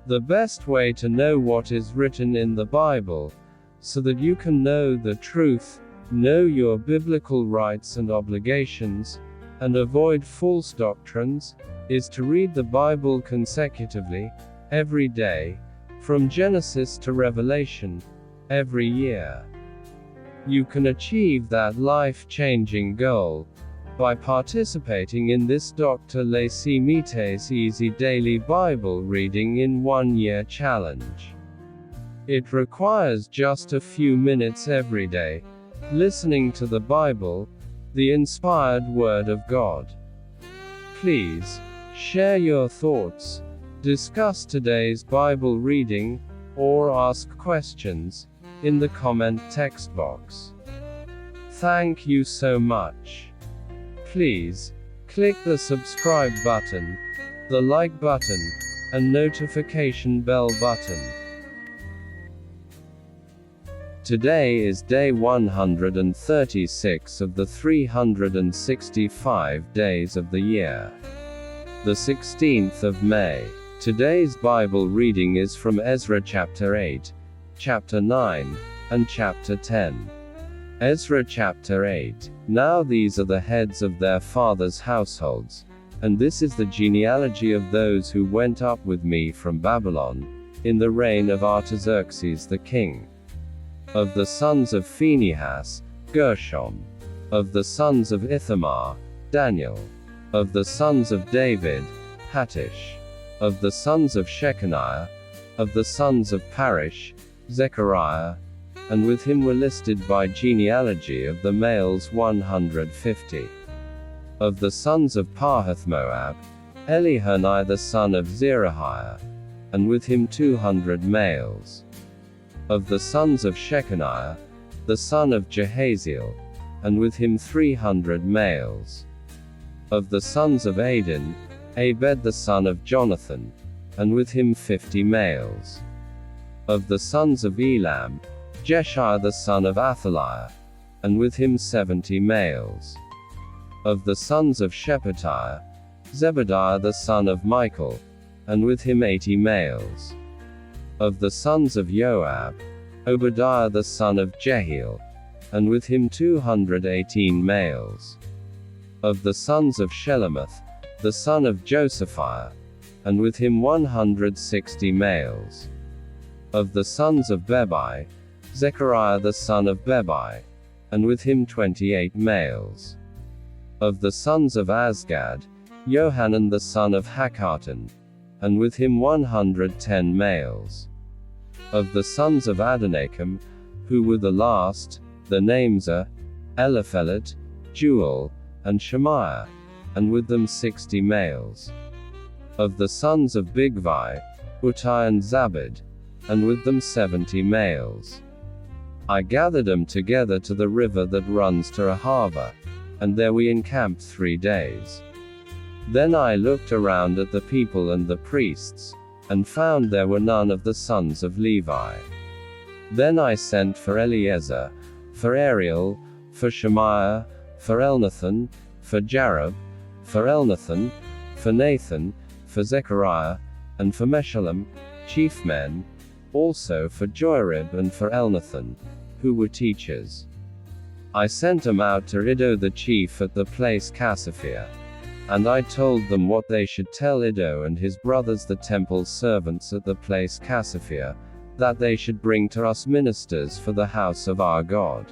The best way to know what is written in the Bible, so that you can know the truth, know your biblical rights and obligations, and avoid false doctrines, is to read the Bible consecutively, every day, from Genesis to Revelation, every year. You can achieve that life-changing goal by participating in this Dr. Leesi Mitee's Easy Daily Bible Reading in 1 Year Challenge. It requires just a few minutes every day, listening to the Bible, the inspired Word of God. Please, share your thoughts, discuss today's Bible reading, or ask questions, in the comment text box. Thank you so much. Please, click the subscribe button, the like button, and notification bell button. Today is day 136 of the 365 days of the year. The 16th of May. Today's Bible reading is from Ezra chapter 8, chapter 9, and chapter 10. Ezra chapter 8. Now these are the heads of their fathers' households, and this is the genealogy of those who went up with me from Babylon, in the reign of Artaxerxes the king. Of the sons of Phinehas, Gershom. Of the sons of Ithamar, Daniel. Of the sons of David, Hattish. Of the sons of Shechaniah. Of the sons of Parish, Zechariah. And with him were listed by genealogy of the males 150. Of the sons of Pahath-Moab, Elihunai the son of Zerahiah. And with him 200 males. Of the sons of Shechaniah, the son of Jehaziel, and with him 300 males. Of the sons of Adin, Abed the son of Jonathan, and with him 50 males. Of the sons of Elam, Jeshaiah the son of Athaliah, and with him 70 males. Of the sons of Shephatiah, Zebadiah the son of Michael, and with him 80 males. Of the sons of Joab, Obadiah the son of Jehiel, and with him 218 males. Of the sons of Shelomoth, the son of Josephiah, and with him 160 males. Of the sons of Bebai, Zechariah the son of Bebai, and with him 28 males. Of the sons of Azgad, Johanan the son of Hakkatan, and with him 110 males. Of the sons of Adonakam, who were the last, the names are Eliphelet, Jewel, and Shemaiah, and with them 60 males. Of the sons of Bigvai, Uttai and Zabad, and with them 70 males. I gathered them together to the river that runs to Ahava, and there we encamped 3 days. Then I looked around at the people and the priests, and found there were none of the sons of Levi. Then I sent for Eliezer, for Ariel, for Shemaiah, for Elnathan, for Jarib, for Elnathan, for Nathan, for Zechariah, and for Meshullam, chief men, also for Joarib and for Elnathan, who were teachers. I sent them out to Iddo the chief at the place Cassiphia. And I told them what they should tell Iddo and his brothers the temple servants at the place Cassiphia, that they should bring to us ministers for the house of our God.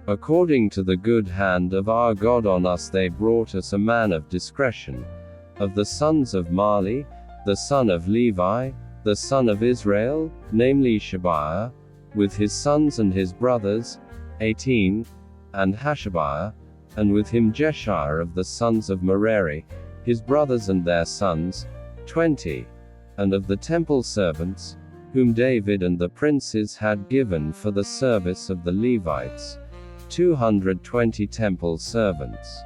According to the good hand of our God on us they brought us a man of discretion, of the sons of Mali, the son of Levi, the son of Israel, namely Shebiah, with his sons and his brothers, 18, and Hashabiah, and with him Jeshaiah of the sons of Merari, his brothers and their sons, 20, and of the temple servants, whom David and the princes had given for the service of the Levites, 220 temple servants.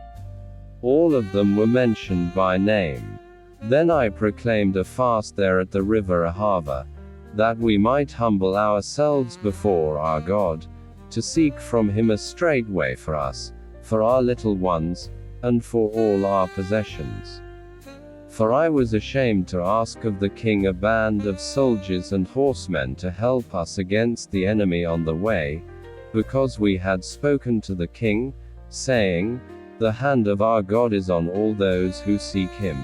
All of them were mentioned by name. Then I proclaimed a fast there at the river Ahava, that we might humble ourselves before our God, to seek from him a straight way for us, for our little ones, and for all our possessions. For I was ashamed to ask of the king a band of soldiers and horsemen to help us against the enemy on the way, because we had spoken to the king, saying, The hand of our God is on all those who seek him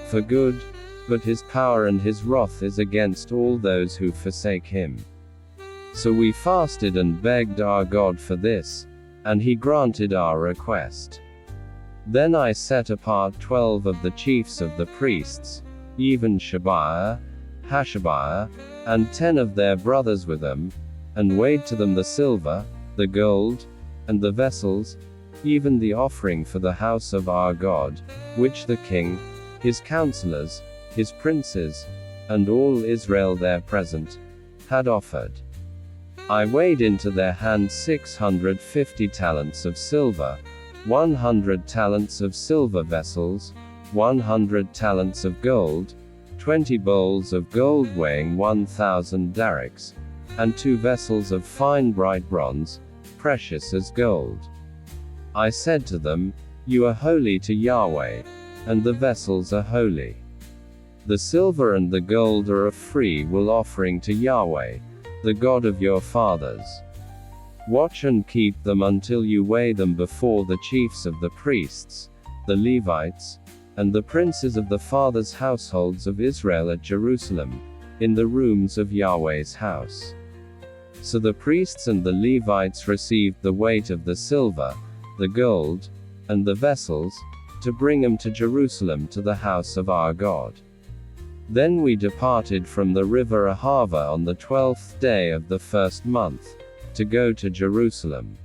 for good, but his power and his wrath is against all those who forsake him. So we fasted and begged our God for this, and he granted our request. Then I set apart 12 of the chiefs of the priests, even Shebiah, Hashabiah, and 10 of their brothers with them, and weighed to them the silver, the gold, and the vessels, even the offering for the house of our God, which the king, his counselors, his princes, and all Israel there present, had offered. I weighed into their hands 650 talents of silver, 100 talents of silver vessels, 100 talents of gold, 20 bowls of gold weighing 1,000 darics, and 2 vessels of fine bright bronze, precious as gold. I said to them, You are holy to Yahweh, and the vessels are holy. The silver and the gold are a free will offering to Yahweh, the God of your fathers. Watch and keep them until you weigh them before the chiefs of the priests, the Levites, and the princes of the fathers' households of Israel at Jerusalem, in the rooms of Yahweh's house. So the priests and the Levites received the weight of the silver, the gold, and the vessels, to bring them to Jerusalem to the house of our God. Then we departed from the river Ahava on the 12th day of the first month, to go to Jerusalem.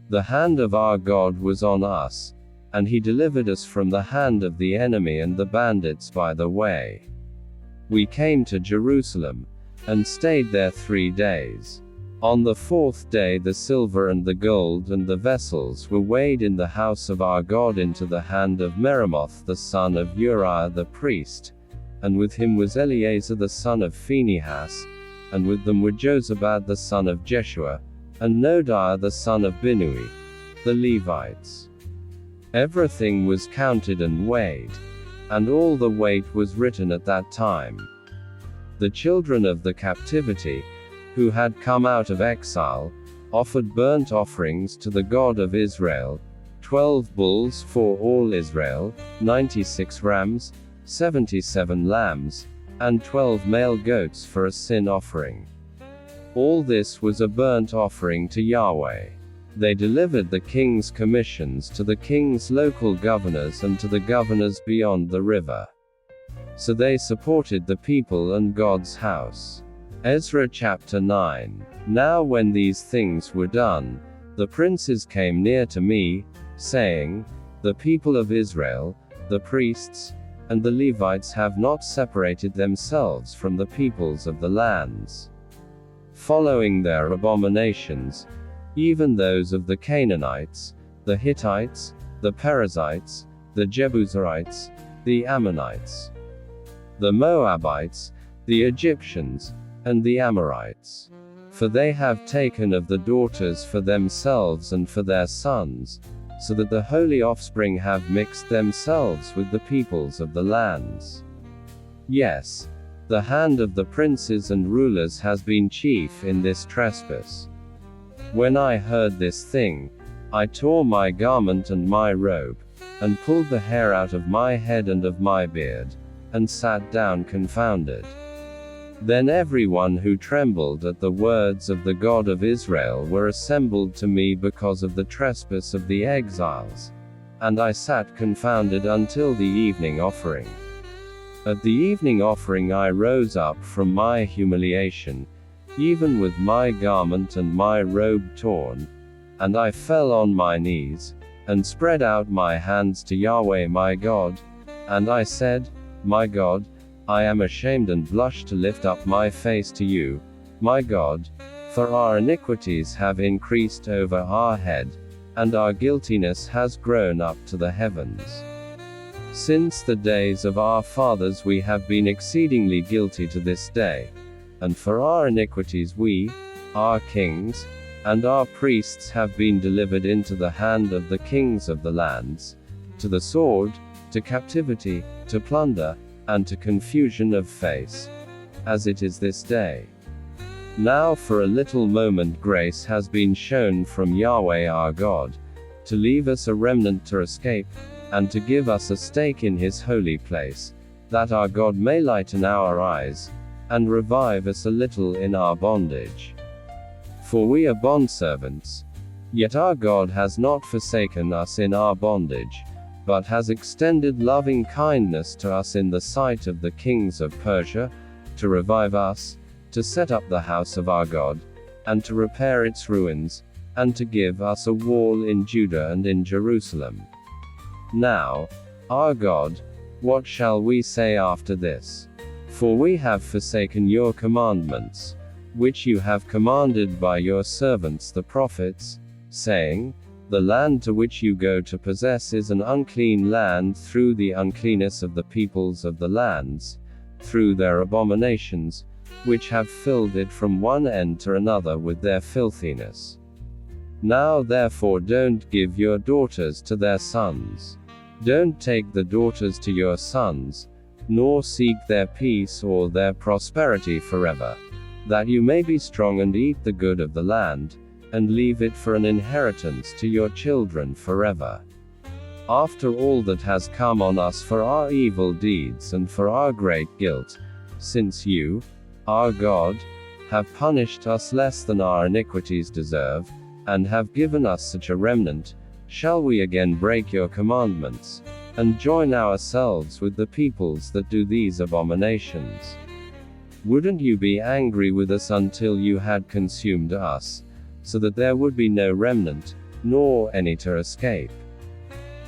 The hand of our God was on us, and he delivered us from the hand of the enemy and the bandits by the way. We came to Jerusalem, and stayed there 3 days. On the 4th day the silver and the gold and the vessels were weighed in the house of our God into the hand of Meremoth the son of Uriah the priest, and with him was Eleazar the son of Phinehas, and with them were Jozabad the son of Jeshua, and Nodiah the son of Binnui, the Levites. Everything was counted and weighed, and all the weight was written at that time. The children of the captivity, who had come out of exile, offered burnt offerings to the God of Israel, 12 bulls for all Israel, 96 rams, 77 lambs, and 12 male goats for a sin offering. All this was a burnt offering to Yahweh. They delivered the king's commissions to the king's local governors and to the governors beyond the river. So they supported the people and God's house. Ezra chapter 9. Now when these things were done, the princes came near to me, saying, The people of Israel, the priests, and the Levites have not separated themselves from the peoples of the lands, following their abominations, even those of the Canaanites, the Hittites, the Perizzites, the Jebusites, the Ammonites, the Moabites, the Egyptians, and the Amorites. For they have taken of the daughters for themselves and for their sons, so that the holy offspring have mixed themselves with the peoples of the lands. Yes, the hand of the princes and rulers has been chief in this trespass. When I heard this thing, I tore my garment and my robe, and pulled the hair out of my head and of my beard, and sat down confounded. Then everyone who trembled at the words of the God of Israel were assembled to me because of the trespass of the exiles. And I sat confounded until the evening offering. At the evening offering I rose up from my humiliation, even with my garment and my robe torn, and I fell on my knees, and spread out my hands to Yahweh my God, and I said, My God, I am ashamed and blush to lift up my face to you, my God, for our iniquities have increased over our head, and our guiltiness has grown up to the heavens. Since the days of our fathers we have been exceedingly guilty to this day, and for our iniquities we, our kings, and our priests have been delivered into the hand of the kings of the lands, to the sword, to captivity, to plunder, and to confusion of face, as it is this day. Now for a little moment grace has been shown from Yahweh our God, to leave us a remnant to escape, and to give us a stake in his holy place, that our God may lighten our eyes, and revive us a little in our bondage. For we are bondservants, yet our God has not forsaken us in our bondage, but has extended loving kindness to us in the sight of the kings of Persia, to revive us, to set up the house of our God, and to repair its ruins, and to give us a wall in Judah and in Jerusalem. Now, our God, what shall we say after this? For we have forsaken your commandments, which you have commanded by your servants the prophets, saying, the land to which you go to possess is an unclean land through the uncleanness of the peoples of the lands, through their abominations, which have filled it from one end to another with their filthiness. Now therefore don't give your daughters to their sons. Don't take the daughters to your sons, nor seek their peace or their prosperity forever, that you may be strong and eat the good of the land, and leave it for an inheritance to your children forever. After all that has come on us for our evil deeds and for our great guilt, since you, our God, have punished us less than our iniquities deserve, and have given us such a remnant, shall we again break your commandments, and join ourselves with the peoples that do these abominations? Wouldn't you be angry with us until you had consumed us, so that there would be no remnant, nor any to escape?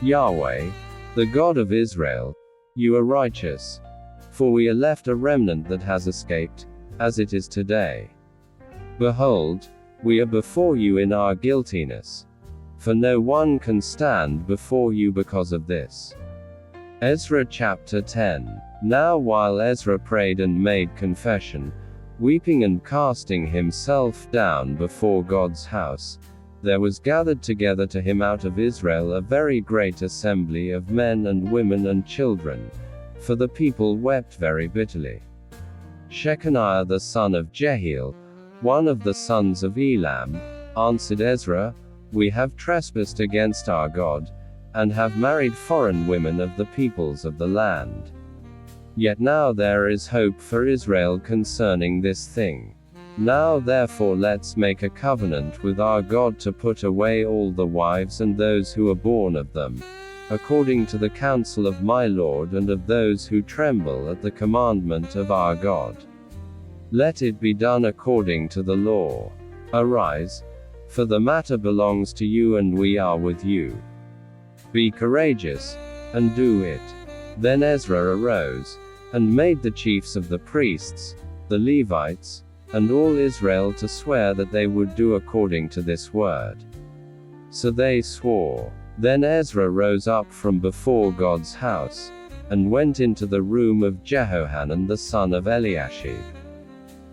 Yahweh, the God of Israel, you are righteous, for we are left a remnant that has escaped, as it is today. Behold, we are before you in our guiltiness, for no one can stand before you because of this. Ezra chapter 10. Now while Ezra prayed and made confession, weeping and casting himself down before God's house, there was gathered together to him out of Israel a very great assembly of men and women and children, for the people wept very bitterly. Shechaniah the son of Jehiel, one of the sons of Elam, answered Ezra, we have trespassed against our God, and have married foreign women of the peoples of the land. Yet now there is hope for Israel concerning this thing. Now therefore let's make a covenant with our God to put away all the wives and those who are born of them, according to the counsel of my Lord and of those who tremble at the commandment of our God. Let it be done according to the law. Arise, for the matter belongs to you and we are with you. Be courageous, and do it. Then Ezra arose, and made the chiefs of the priests, the Levites, and all Israel to swear that they would do according to this word. So they swore. Then Ezra rose up from before God's house, and went into the room of Jehohanan the son of Eliashib.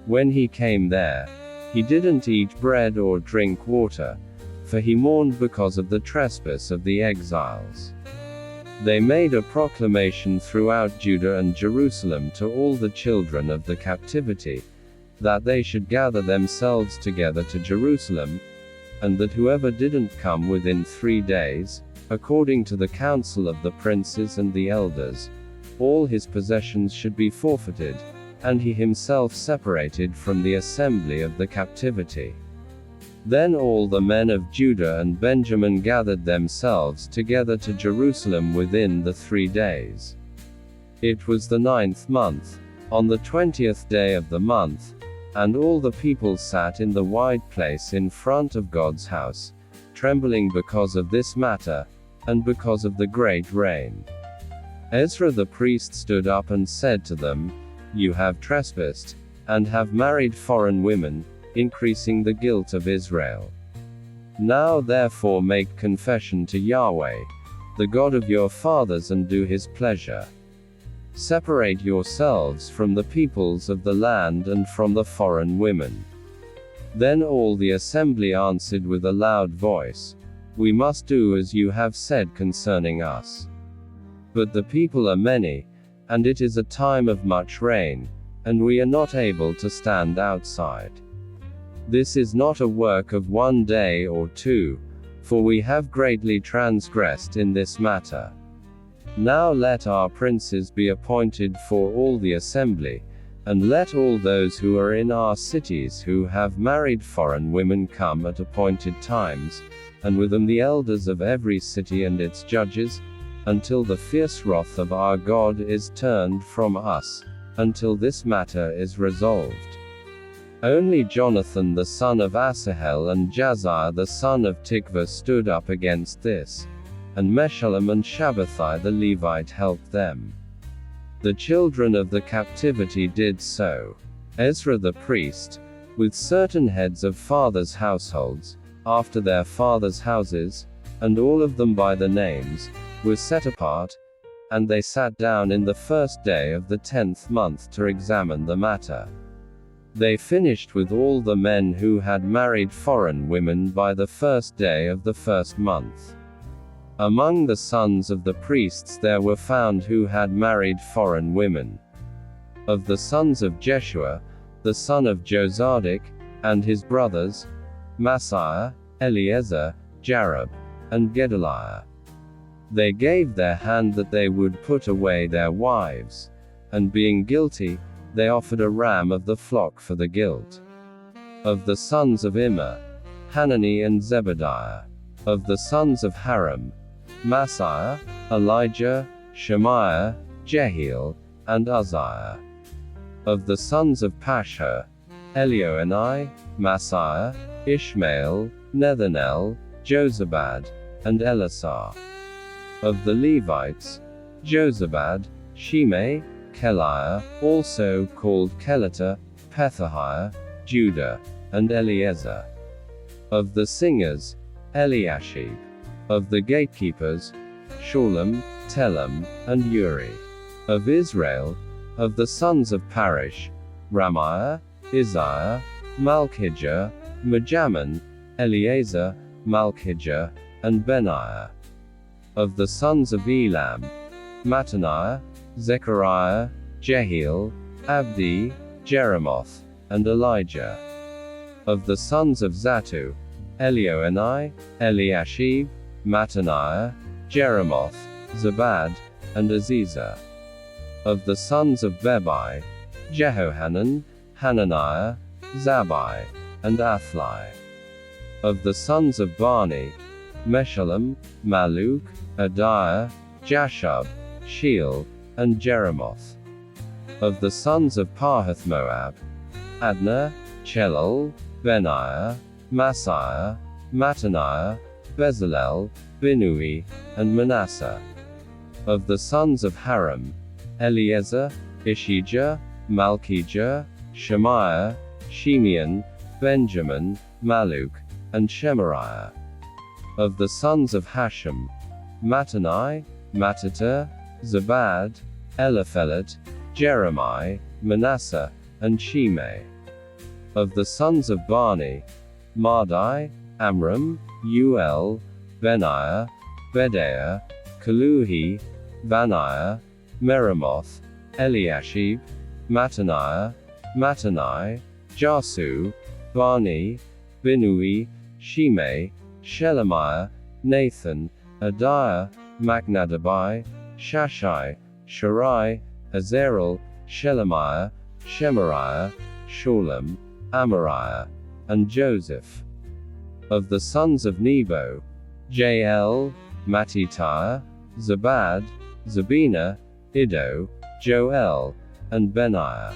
When he came there, he didn't eat bread or drink water, for he mourned because of the trespass of the exiles. They made a proclamation throughout Judah and Jerusalem to all the children of the captivity, that they should gather themselves together to Jerusalem, and that whoever didn't come within 3 days, according to the counsel of the princes and the elders, all his possessions should be forfeited, and he himself separated from the assembly of the captivity. Then all the men of Judah and Benjamin gathered themselves together to Jerusalem within the 3 days. It was the 9th month, on the 20th day of the month, and all the people sat in the wide place in front of God's house, trembling because of this matter, and because of the great rain. Ezra the priest stood up and said to them, You have trespassed, and have married foreign women, increasing the guilt of Israel. Now therefore make confession to Yahweh, the God of your fathers, and do his pleasure. Separate yourselves from the peoples of the land and from the foreign women. Then all the assembly answered with a loud voice, We must do as you have said concerning us. But the people are many, and it is a time of much rain, and we are not able to stand outside. This is not a work of 1 day or 2, for we have greatly transgressed in this matter. Now let our princes be appointed for all the assembly, and let all those who are in our cities who have married foreign women come at appointed times, and with them the elders of every city and its judges, until the fierce wrath of our God is turned from us, until this matter is resolved. Only Jonathan the son of Asahel and Jazaiah the son of Tikvah stood up against this, and Meshullam and Shabbathai the Levite helped them. The children of the captivity did so. Ezra the priest, with certain heads of fathers' households, after their fathers' houses, and all of them by the names, were set apart, and they sat down in the first day of the 10th month to examine the matter. They finished with all the men who had married foreign women by the first day of the first month. Among the sons of the priests there were found who had married foreign women. Of the sons of Jeshua, the son of Jozadak, and his brothers, Maaseiah, Eleazar, Jarib, and Gedaliah. They gave their hand that they would put away their wives, and being guilty, they offered a ram of the flock for the guilt. Of the sons of Immer, Hanani and Zebediah. Of the sons of Haram, Maaseiah, Elijah, Shemaiah, Jehiel, and Uzziah. Of the sons of Pashur, Elioenai, Maaseiah, Ishmael, Nethanel, Jozabad, and Elasar. Of the Levites, Jozabad, Shimei, Keliah, also called Kelita, Pethahiah, Judah, and Eliezer. Of the singers, Eliashib. Of the gatekeepers, Shalom, Telem, and Uri. Of Israel, of the sons of Parish, Ramiah, Isaiah, Malchijah, Majaman, Eleazar, Malchijah, and Benaiah. Of the sons of Elam, Mattaniah, Zechariah, Jehiel, Abdi, Jeremoth, and Elijah. Of the sons of Zattu, Elioenai, Eliashib, Mattaniah, Jeremoth, Zabad, and Aziza. Of the sons of Bebai, Jehohanan, Hananiah, Zabbai, and Athli. Of the sons of Bani, Meshullam, Maluk, Adiah, Jashub, Sheel, and Jeremoth. Of the sons of Pahath-Moab, Adnah, Chelal, Benaiah, Maaseiah, Mattaniah, Bezalel, Binnui, and Manasseh. Of the sons of Haram, Eliezer, Ishijah, Malchijah, Shemaiah, Shimeon, Benjamin, Maluk, and Shemariah. Of the sons of Hashem, Mattanai, Mattata, Zabad, Eliphelet, Jeremiah, Manasseh, and Shimei. Of the sons of Bani, Madai, Amram, Uel, Benaiah, Bedaiah, Kaluhi, Vaniah, Meremoth, Eliashib, Mattaniah, Mattanai, Jasu, Bani, Binnui, Shimei, Shelemiah, Nathan, Adiah, Machnadabai, Shashai, Sharai, Azarel, Shelemiah, Shemariah, Shalom, Amariah, and Joseph. Of the sons of Nebo, Jael, Mattitiah, Zabad, Zabina, Iddo, Joel, and Benaiah.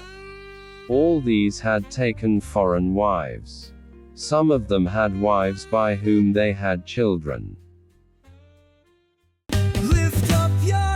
All these had taken foreign wives. Some of them had wives by whom they had children. Lift up your